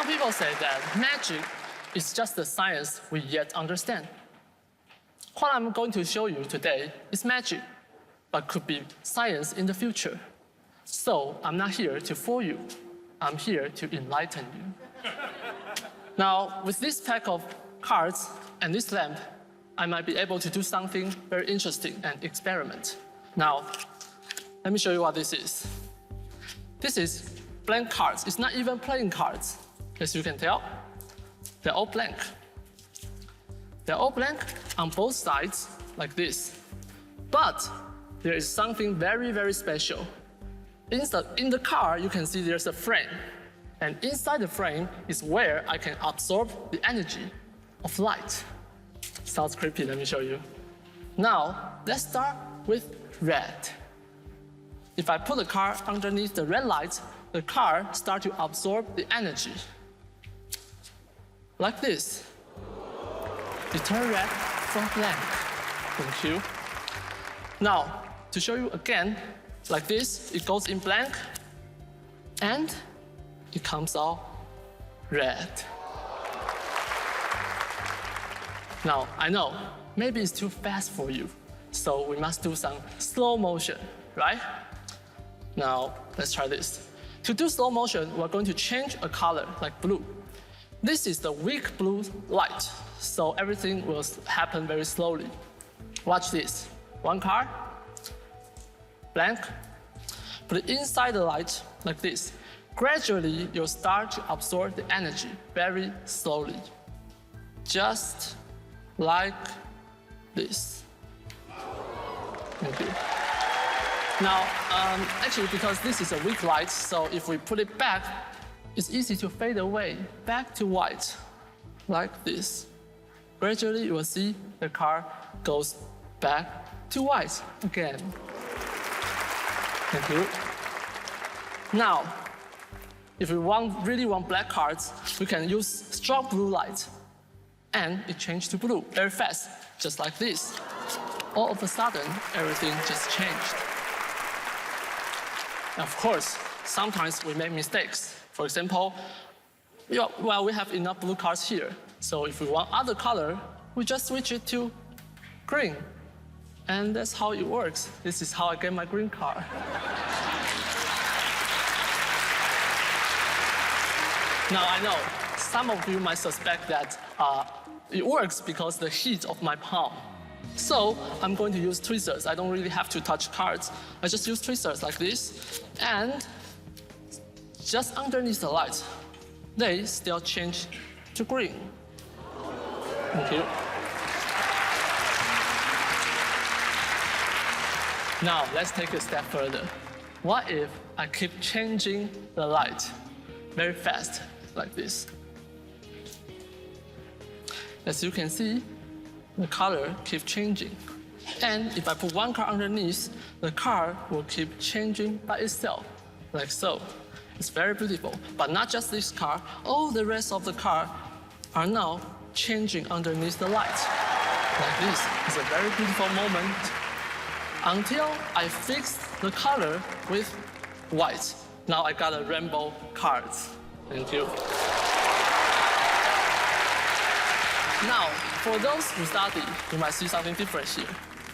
Some people say that magic is just the science we yet understand. What I'm going to show you today is magic, but could be science in the future. So I'm not here to fool you. I'm here to enlighten you. Now, with this pack of cards and this lamp, I might be able to do something very interesting and experiment. Now, let me show you what this is. This is blank cards. It's not even playing cards. As you can tell, they're all blank. They're all blank on both sides, like this. But there is something very, very special. In the card, you can see there's a frame. And inside the frame is where I can absorb the energy of light. Sounds creepy, let me show you. Now, let's start with red. If I put the card underneath the red light, the card starts to absorb the energy. Like this. You turn red from blank. Thank you. Now, to show you again, like this, it goes in blank, and it comes out red. Now, I know, maybe it's too fast for you, so we must do some slow motion, right? Now, let's try this. To do slow motion, we're going to change a color, like blue. This is the weak blue light, so everything will happen very slowly. Watch this. One card, blank. Put it inside the light, like this. Gradually, you'll start to absorb the energy very slowly. Just like this. Thank you. Now, actually, because this is a weak light, so if we put it back, it's easy to fade away, back to white, like this. Gradually, you will see the car goes back to white again. Thank you. Now, if we really want black cards, we can use strong blue light. And it changed to blue very fast, just like this. All of a sudden, everything just changed. Of course, sometimes we make mistakes. For example, well, we have enough blue cards here. So if we want other color, we just switch it to green. And that's how it works. This is how I get my green card. Now, I know some of you might suspect that it works because the heat of my palm. So I'm going to use tweezers. I don't really have to touch cards. I just use tweezers like this. And just underneath the light, they still change to green. Thank you. Now, let's take a step further. What if I keep changing the light very fast, like this? As you can see, the color keeps changing. And if I put one card underneath, the card will keep changing by itself, like so. It's very beautiful. But not just this card, all the rest of the card are now changing underneath the light. Like this. It's a very beautiful moment. Until I fix the color with white. Now I got a rainbow card. Thank you. Now, for those who study, you might see something different here.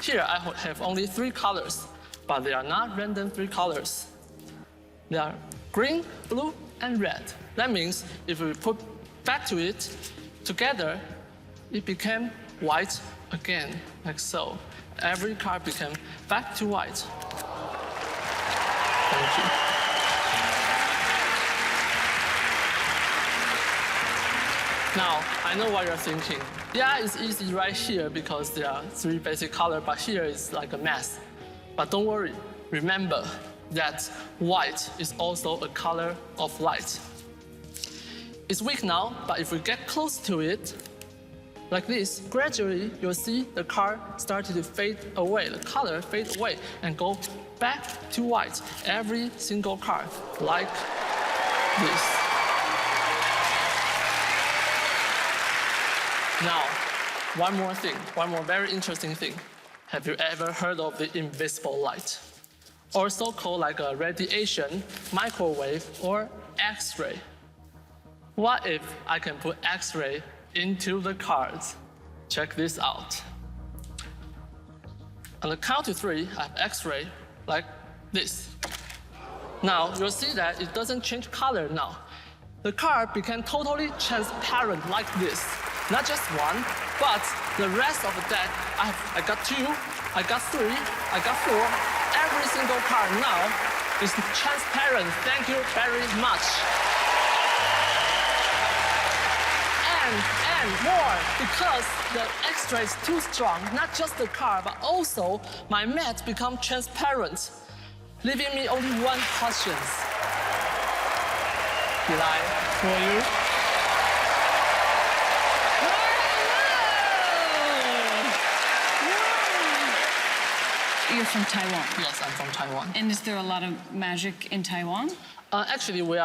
Here I have only 3 colors, but they are not random 3 colors. They are green, blue, and red. That means if we put back to it together, it became white again, like so. Every card became back to white. Thank you. Now, I know what you're thinking. Yeah, it's easy right here because there are 3 basic colors, but here it's like a mess. But don't worry, remember that white is also a color of light. It's weak now, but if we get close to it, like this, gradually you'll see the card starting to fade away, the color fade away and go back to white. Every single card, like this. Now, one more thing, one more very interesting thing. Have you ever heard of the invisible light? Also called like a radiation, microwave, or X-ray. What if I can put X-ray into the cards? Check this out. On the count to 3, I have X-ray like this. Now, you'll see that it doesn't change color now. The card became totally transparent like this. Not just one, but the rest of the deck, I got 2, I got 3, I got 4. Every single card now is transparent. Thank you very much. And more, because the X-ray is too strong, not just the card, but also my mat become transparent, leaving me only one question. Did I fool you? You're from Taiwan? Yes, I'm from Taiwan. And is there a lot of magic in Taiwan? Actually, we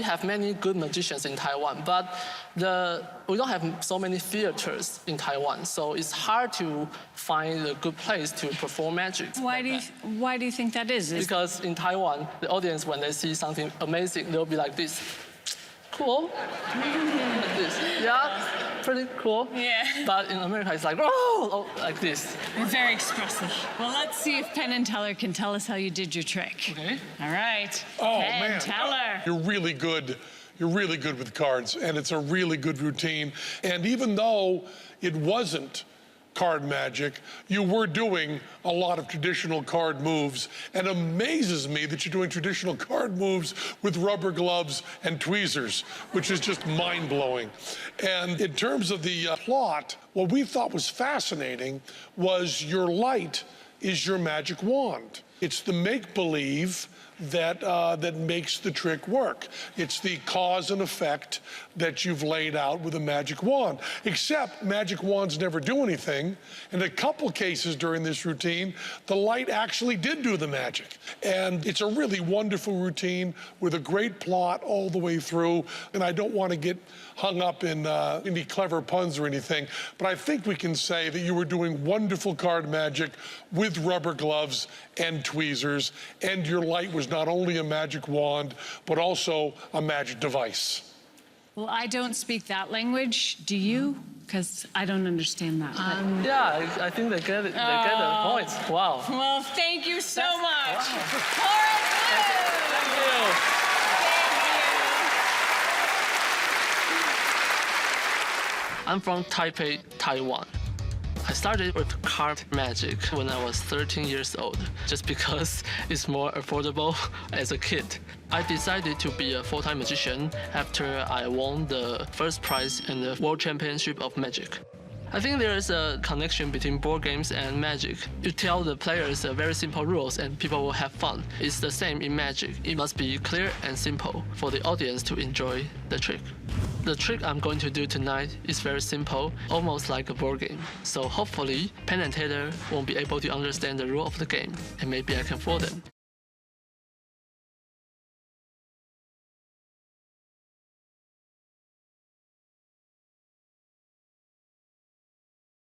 have many good magicians in Taiwan, but we don't have so many theaters in Taiwan, so it's hard to find a good place to perform magic. Why do you think that is? Because in Taiwan, the audience, when they see something amazing, they'll be like this. Cool. Like this. Yeah, pretty cool. Yeah. But in America, it's like, oh, like this. You're very expressive. Well, let's see if Penn Teller can tell us how you did your trick. Okay. All right. Oh, Penn man. Teller. You're really good. You're really good with cards, and it's a really good routine. And even though it wasn't card magic, you were doing a lot of traditional card moves, and it amazes me that you're doing traditional card moves with rubber gloves and tweezers, which is just mind-blowing. And in terms of the plot, what we thought was fascinating was your light is your magic wand. It's the make-believe that makes the trick work. It's the cause and effect that you've laid out with a magic wand. Except magic wands never do anything. In a couple cases during this routine, the light actually did do the magic. And it's a really wonderful routine with a great plot all the way through. And I don't want to get hung up in any clever puns or anything, but I think we can say that you were doing wonderful card magic with rubber gloves and tweezers, and your light was not only a magic wand, but also a magic device. Well, I don't speak that language. Do you? Because I don't understand that. Yeah, I think they get it. They get the point. Wow. Well, thank you so much. Wow. Horret Wu! Thank you. I'm from Taipei, Taiwan. I started with card magic when I was 13 years old, just because it's more affordable as a kid. I decided to be a full-time magician after I won the first prize in the World Championship of Magic. I think there is a connection between board games and magic. You tell the players very simple rules and people will have fun. It's the same in magic. It must be clear and simple for the audience to enjoy the trick. The trick I'm going to do tonight is very simple, almost like a board game. So hopefully, Penn and Teller won't be able to understand the rule of the game, and maybe I can fool them.